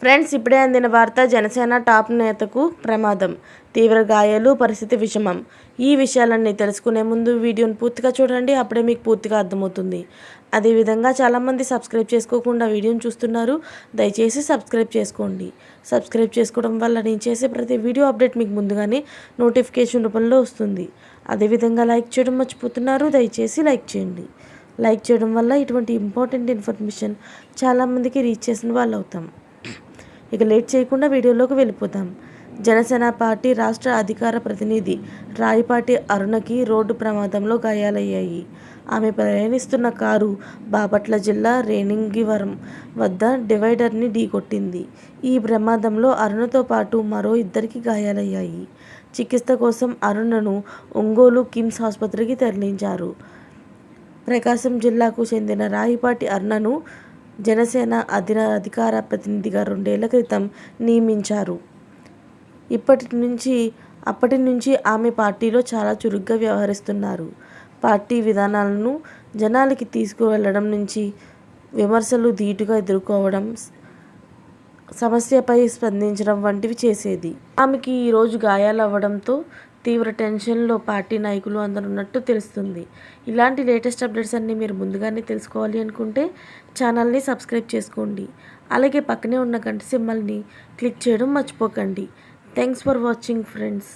Friends, ఇప్పుడే అందిన వార్త. జనసేన టాప్ నేతకు ప్రమాదం, తీవ్ర గాయాలు, పరిస్థితి విషమం. ఈ విషయాలన్నీ తెలుసుకునే ముందు వీడియోను పూర్తిగా చూడండి, అప్పుడే మీకు పూర్తిగా అర్థమవుతుంది. అదేవిధంగా చాలామంది సబ్స్క్రైబ్ చేసుకోకుండా వీడియోను చూస్తున్నారు. దయచేసి సబ్స్క్రైబ్ చేసుకోండి. సబ్స్క్రైబ్ చేసుకోవడం వల్ల నేను చేసే ప్రతి వీడియో అప్డేట్ మీకు ముందుగానే నోటిఫికేషన్ రూపంలో వస్తుంది. అదేవిధంగా లైక్ చేయడం మర్చిపోతున్నారు, దయచేసి లైక్ చేయండి. లైక్ చేయడం వల్ల ఇటువంటి ఇంపార్టెంట్ ఇన్ఫర్మేషన్ చాలామందికి రీచ్ చేసిన వాళ్ళు అవుతాం. ఇక లేట్ చేయకుండా వీడియోలోకి వెళ్ళిపోతాం. జనసేన పార్టీ రాష్ట్ర అధికార ప్రతినిధి రాయపాటి అరుణకి రోడ్డు ప్రమాదంలో గాయాలయ్యాయి. ఆమె ప్రయాణిస్తున్న కారు బాపట్ల జిల్లా రేణింగివరం వద్ద డివైడర్ని ఢీకొట్టింది. ఈ ప్రమాదంలో అరుణతో పాటు మరో ఇద్దరికి గాయాలయ్యాయి. చికిత్స కోసం అరుణను ఒంగోలు కిమ్స్ ఆసుపత్రికి తరలించారు. ప్రకాశం జిల్లాకు చెందిన రాయపాటి అరుణను జనసేన అధికార ప్రతినిధిగా 2 ఏళ్ల క్రితం నియమించారు. అప్పటి నుంచి ఆమె పార్టీలో చాలా చురుగ్గా వ్యవహరిస్తున్నారు. పార్టీ విధానాలను జనాలకి తీసుకువెళ్లడం నుంచి విమర్శలు ధీటుగా ఎదుర్కోవడం, సమస్యపై స్పందించడం వంటివి చేసేది. ఆమెకి ఈరోజు గాయాలవ్వడంతో తీవ్ర టెన్షన్లో పార్టీ నాయకులు అందరూ ఉన్నట్టు తెలుస్తుంది. ఇలాంటి లేటెస్ట్ అప్డేట్స్ అన్నీ మీరు ముందుగానే తెలుసుకోవాలి అనుకుంటే ఛానల్ని సబ్స్క్రైబ్ చేసుకోండి. అలాగే పక్కనే ఉన్న గంట సింబల్ని క్లిక్ చేయడం మర్చిపోకండి. Thanks for watching friends.